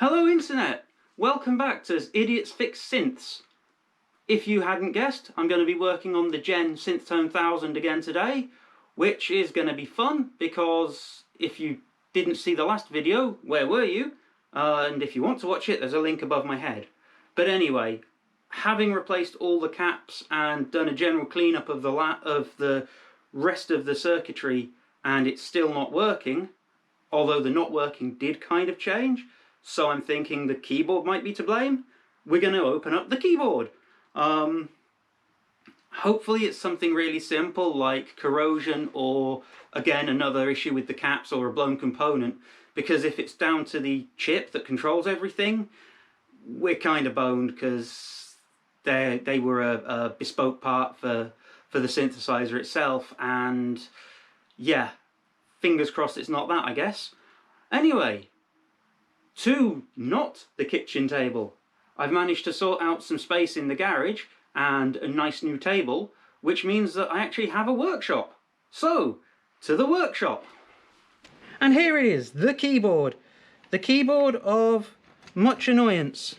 Hello Internet! Welcome back to Idiots Fix Synths. If you hadn't guessed, I'm going to be working on the SX1000 again today, which is going to be fun because if you didn't see the last video, where were you? And if you want to watch it, there's a link above my head. But anyway, having replaced all the caps and done a general cleanup of the rest of the circuitry, and it's still not working, although the not working did kind of change, so I'm thinking the keyboard might be to blame. We're going to open up the keyboard. Hopefully it's something really simple like corrosion or, again, another issue with the caps or a blown component, because if it's down to the chip that controls everything, we're kind of boned, because they were a bespoke part for the synthesizer itself, and yeah, fingers crossed it's not that, I guess. Anyway, to not the kitchen table. I've managed to sort out some space in the garage and a nice new table, which means that I actually have a workshop. So, to the workshop. And here it is, the keyboard. The keyboard of much annoyance.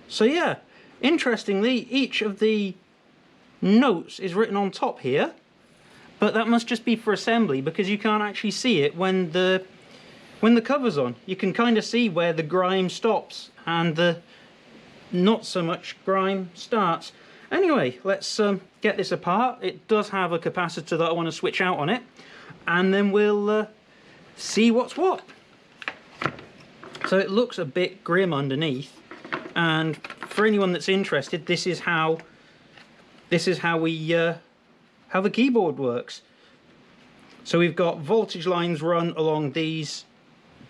So yeah, interestingly, each of the notes is written on top here, but that must just be for assembly because you can't actually see it when the cover's on. You can kind of see where the grime stops and the not so much grime starts. Anyway, let's get this apart. It does have a capacitor that I want to switch out on it, and then we'll see what's what. So it looks a bit grim underneath, and for anyone that's interested, this is how the keyboard works. So we've got voltage lines run along these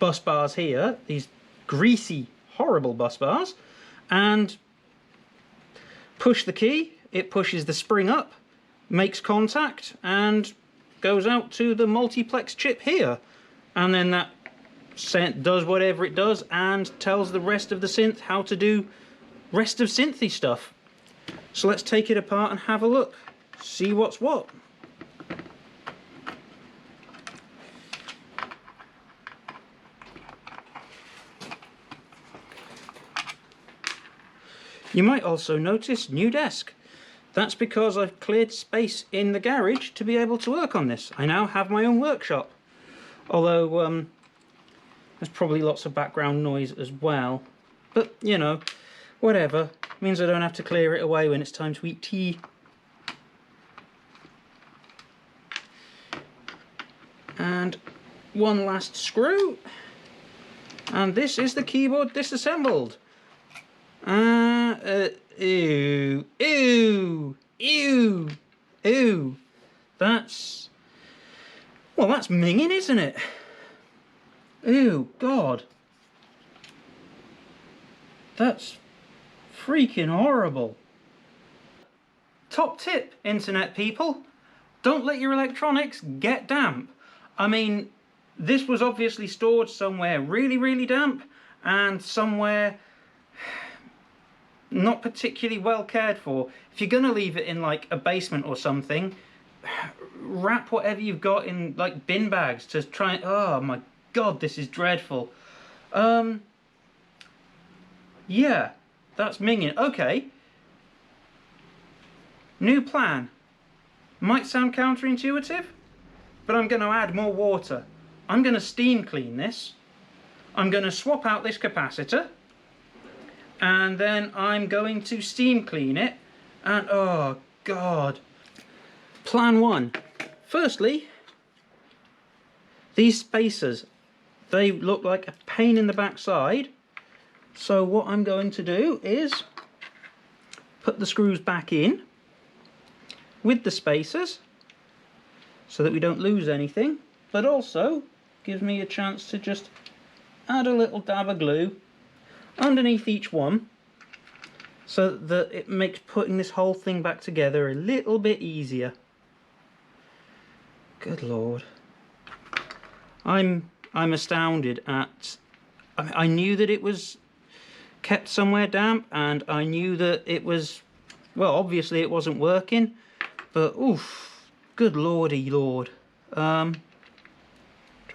bus bars here, these greasy, horrible bus bars, and push the key, it pushes the spring up, makes contact, and goes out to the multiplex chip here, and then that does whatever it does and tells the rest of the synth how to do rest of synthy stuff. So let's take it apart and have a look, see what's what. You might also notice new desk. That's because I've cleared space in the garage to be able to work on this. I now have my own workshop. Although there's probably lots of background noise as well. But, you know, whatever. It means I don't have to clear it away when it's time to eat tea. And one last screw. And this is the keyboard disassembled. Ew, that's, well, that's minging, isn't it? Ew, God, that's freaking horrible. Top tip, internet people, don't let your electronics get damp. I mean, this was obviously stored somewhere really, really damp, and somewhere not particularly well cared for. If you're gonna leave it in like a basement or something, wrap whatever you've got in like bin bags to try and, oh my God, this is dreadful. Yeah, that's minging. Okay, new plan. Might sound counterintuitive, but I'm gonna add more water. I'm gonna steam clean this. I'm gonna swap out this capacitor, and then I'm going to steam clean it, and oh God. Plan one. Firstly, these spacers, they look like a pain in the backside, so what I'm going to do is put the screws back in with the spacers so that we don't lose anything, but also gives me a chance to just add a little dab of glue underneath each one so that it makes putting this whole thing back together a little bit easier. Good Lord. I'm astounded at, I knew that it was kept somewhere damp, and I knew that it was, well, obviously it wasn't working, but oof, good lordy lord. Trying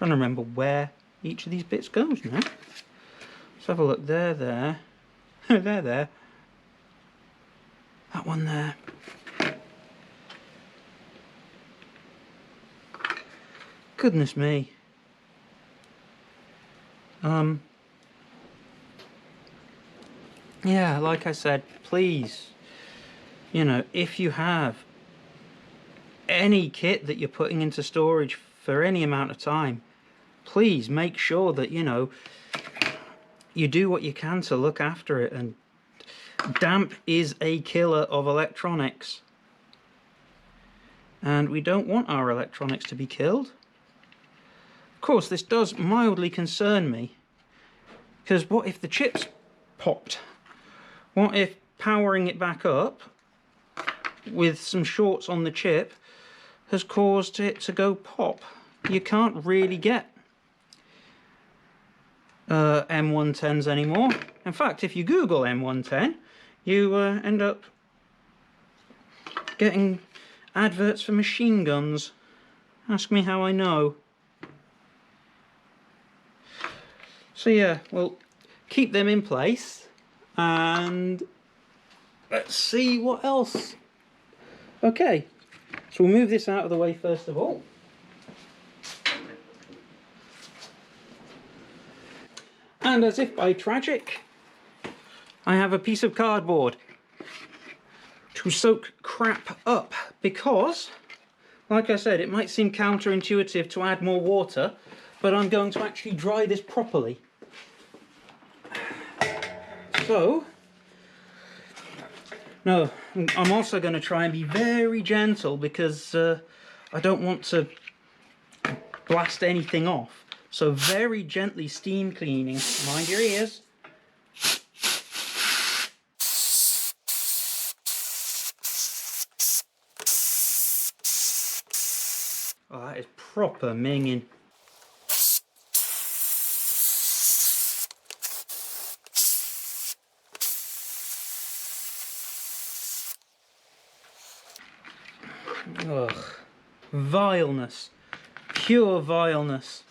to remember where each of these bits goes now. Let's have a look. There. There. That one there. Goodness me. Yeah, like I said, please, you know, if you have any kit that you're putting into storage for any amount of time, please make sure that, you know, you do what you can to look after it. And damp is a killer of electronics, and we don't want our electronics to be killed. Of course, this does mildly concern me, because what if the chips popped? What if powering it back up with some shorts on the chip has caused it to go pop? You can't really get M110s anymore. In fact, if you Google M110, you end up getting adverts for machine guns. Ask me how I know. So yeah, we'll keep them in place, and let's see what else. Okay, so we'll move this out of the way first of all. And as if by tragic, I have a piece of cardboard to soak crap up, because, like I said, it might seem counterintuitive to add more water, but I'm going to actually dry this properly. So, no, I'm also going to try and be very gentle, because I don't want to blast anything off. So very gently steam cleaning. Mind your ears. Oh, that is proper minging. Ugh. Vileness. Pure vileness.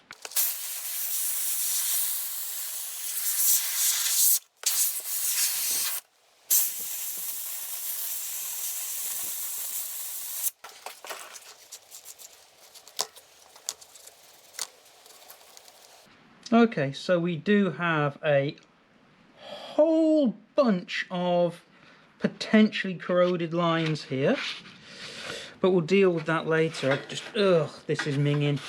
Okay, so we do have a whole bunch of potentially corroded lines here, but we'll deal with that later. Ugh, this is minging.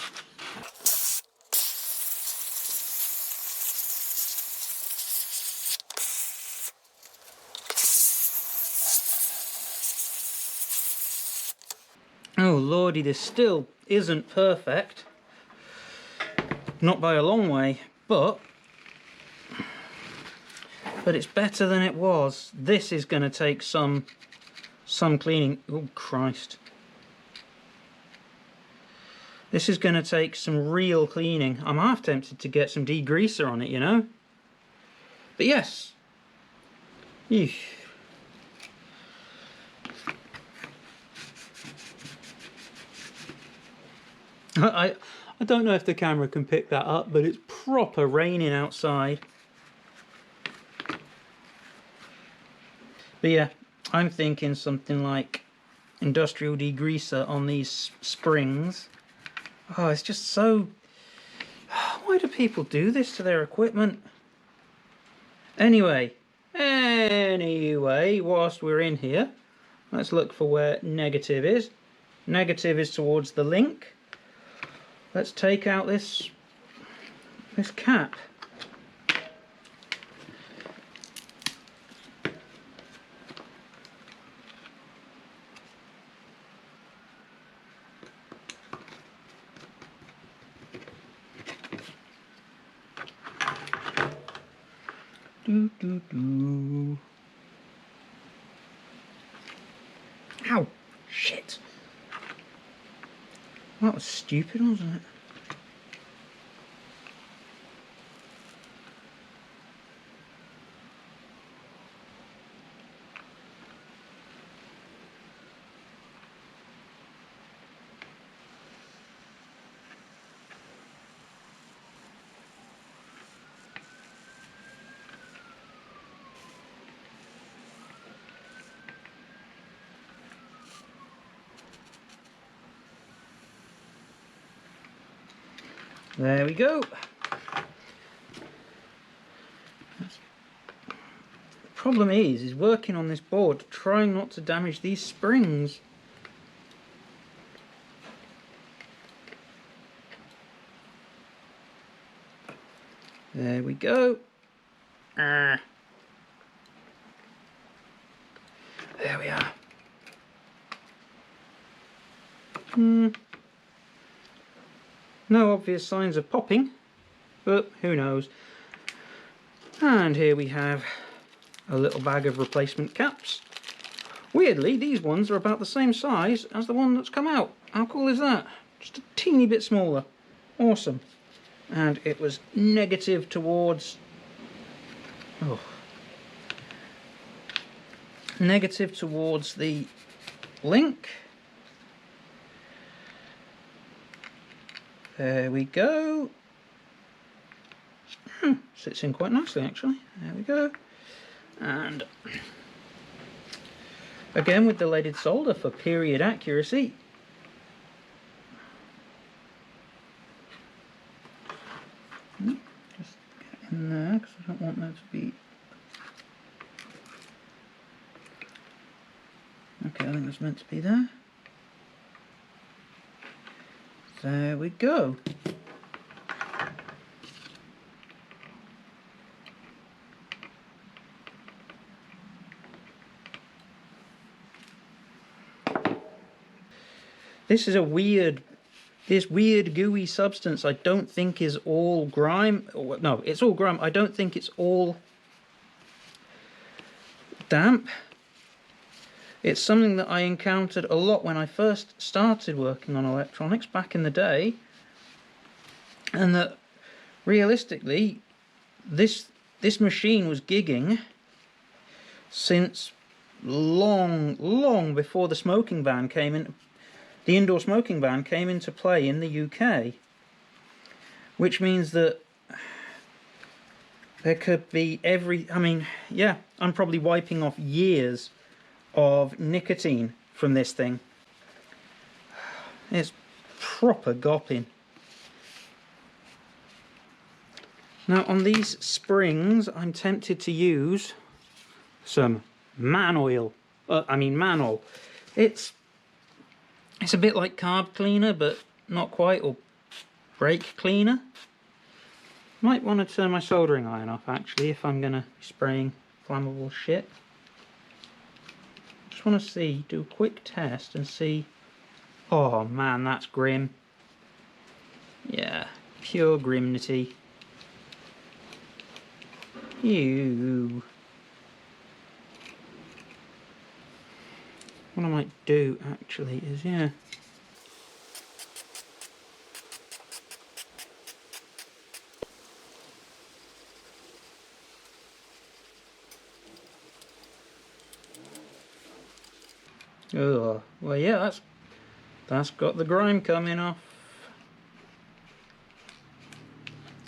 Oh lordy, this still isn't perfect. Not by a long way, but it's better than it was. This is going to take some cleaning. Oh Christ. This is going to take some real cleaning. I'm half tempted to get some degreaser on it, you know. But yes. Eesh. I don't know if the camera can pick that up, but it's proper raining outside. But yeah, I'm thinking something like industrial degreaser on these springs. Oh, it's just so... Why do people do this to their equipment? Anyway, whilst we're in here, let's look for where negative is. Negative is towards the link. Let's take out this cap. Ow! Shit! That was stupid, wasn't it? There we go. The problem is working on this board, trying not to damage these springs. There we go. There we are. No obvious signs of popping, but who knows. And here we have a little bag of replacement caps. Weirdly, these ones are about the same size as the one that's come out. How cool is that? Just a teeny bit smaller. Awesome. And it was negative towards... negative towards the link. There we go. Sits in quite nicely actually. There we go. And again with the leaded solder for period accuracy. Just get in there because I don't want that to be... Okay, I think that's meant to be there. There we go. This is a weird, gooey substance. I don't think is all grime. No, it's all grime. I don't think it's all damp. It's something that I encountered a lot when I first started working on electronics back in the day, and that realistically this machine was gigging since long before the smoking ban came in. The indoor smoking ban came into play in the UK, which means that there could be I'm probably wiping off years of nicotine from this thing. It's proper gopping. Now on these springs I'm tempted to use some man oil. Manol. It's a bit like carb cleaner but not quite, or brake cleaner. Might want to turn my soldering iron off actually if I'm going to be spraying flammable shit. Just want to see, do a quick test and see. Oh man, that's grim. Yeah, pure grimnity. Ew. What I might do actually is, yeah. Oh, well yeah, that's got the grime coming off.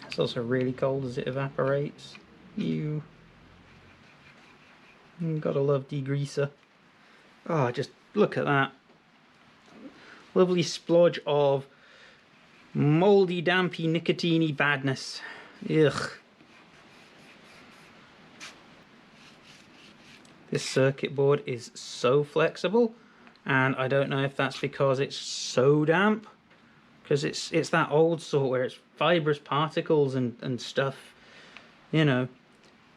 It's also really cold as it evaporates. You gotta love degreaser. Oh, just look at that. Lovely splodge of mouldy, dampy, nicotine-y badness. Ugh. This circuit board is so flexible, and I don't know if that's because it's so damp, because it's that old sort where it's fibrous particles and stuff, you know.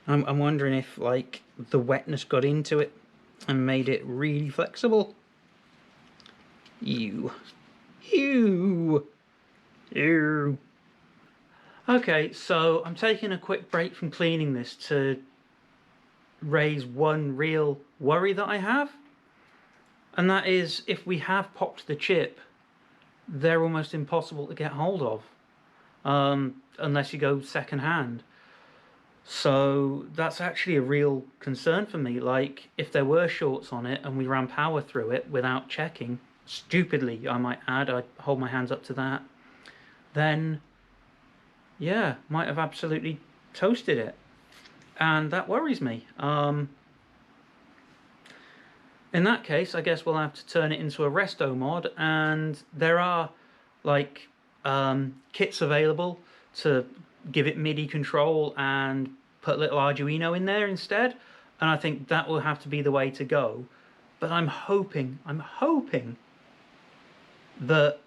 I'm wondering if like the wetness got into it and made it really flexible. Ew. Ew. Ew. Okay, so I'm taking a quick break from cleaning this to raise one real worry that I have, and that is if we have popped the chip, they're almost impossible to get hold of unless you go second hand. So that's actually a real concern for me. Like if there were shorts on it and we ran power through it without checking, stupidly I might add, I'd hold my hands up to that, then yeah, might have absolutely toasted it. And that worries me. In that case, I guess we'll have to turn it into a resto mod, and there are like kits available to give it MIDI control and put a little Arduino in there instead, and I think that will have to be the way to go. But I'm hoping that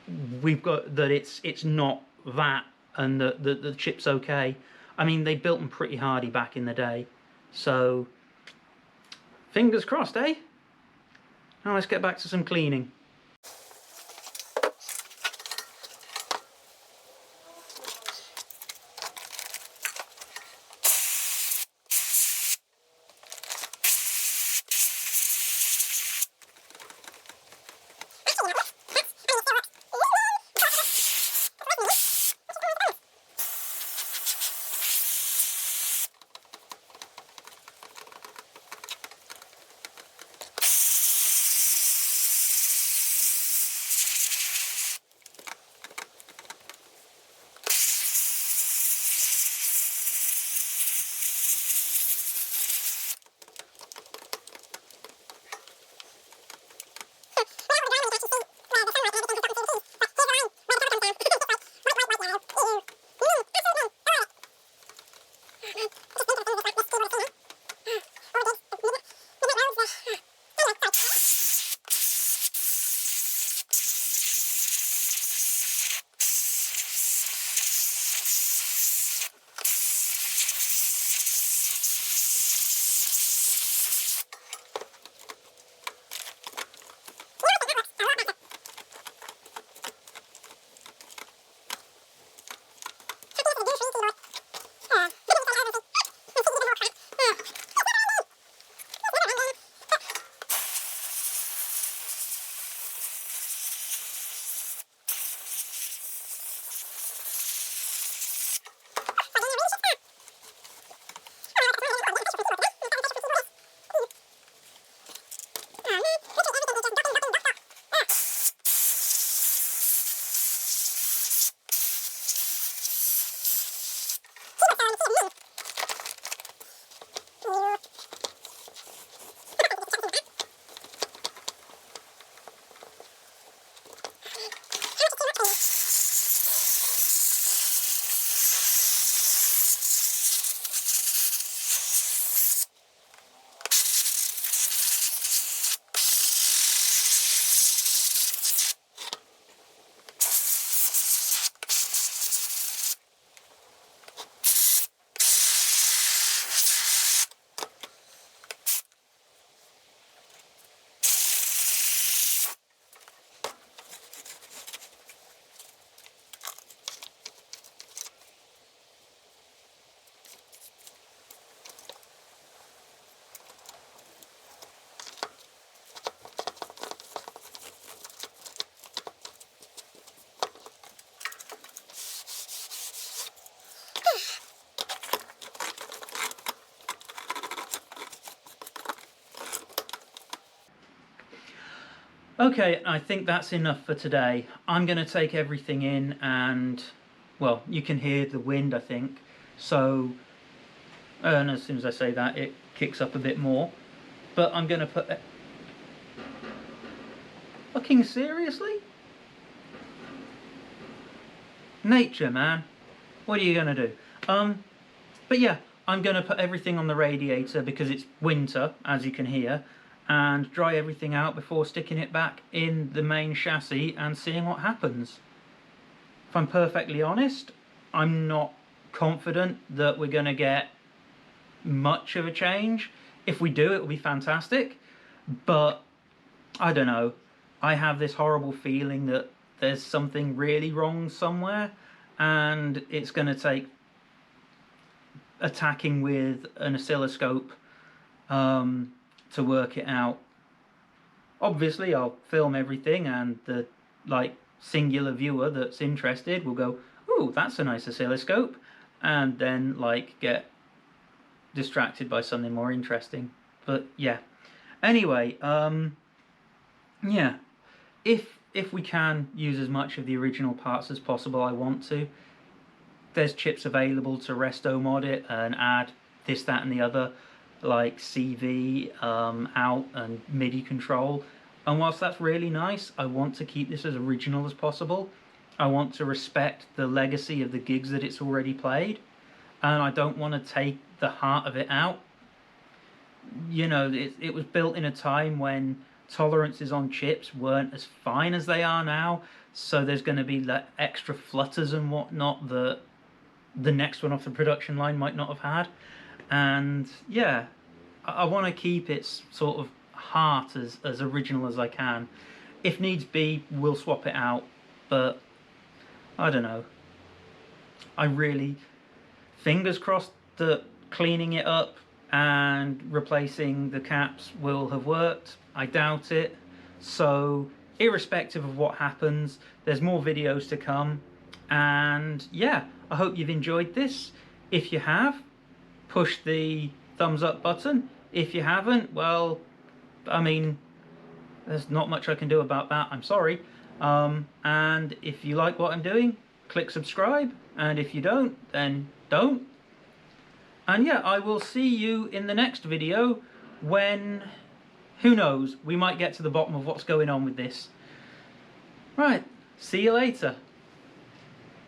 it's not that, and that the chip's okay. I mean, they built them pretty hardy back in the day, so fingers crossed, eh? Now let's get back to some cleaning. Okay, I think that's enough for today. I'm going to take everything in and, well, you can hear the wind, I think. So, and as soon as I say that, it kicks up a bit more. But I'm going to put... Fucking seriously? Nature, man. What are you going to do? But yeah, I'm going to put everything on the radiator because it's winter, as you can hear, and dry everything out before sticking it back in the main chassis and seeing what happens. If I'm perfectly honest, I'm not confident that we're going to get much of a change. If we do, it will be fantastic, but I don't know. I have this horrible feeling that there's something really wrong somewhere, and it's going to take attacking with an oscilloscope to work it out. Obviously I'll film everything, and the singular viewer that's interested will go, "Ooh, that's a nice oscilloscope," and then get distracted by something more interesting. But yeah, anyway, yeah, if we can use as much of the original parts as possible, I want to. There's chips available to resto mod it and add this, that and the other, like CV, out and MIDI control. And whilst that's really nice, I want to keep this as original as possible. I want to respect the legacy of the gigs that it's already played, and I don't want to take the heart of it out. You know, it was built in a time when tolerances on chips weren't as fine as they are now, so there's going to be that extra flutters and whatnot that the next one off the production line might not have had. And yeah, I want to keep its sort of heart as original as I can. If needs be, we'll swap it out, but I don't know. I really, fingers crossed that cleaning it up and replacing the caps will have worked. I doubt it. So irrespective of what happens, there's more videos to come. And yeah, I hope you've enjoyed this. If you have, push the thumbs up button. If you haven't, well, I mean, there's not much I can do about that. I'm sorry. And if you like what I'm doing, click subscribe. And if you don't, then don't. And yeah, I will see you in the next video when, who knows, we might get to the bottom of what's going on with this. Right, see you later.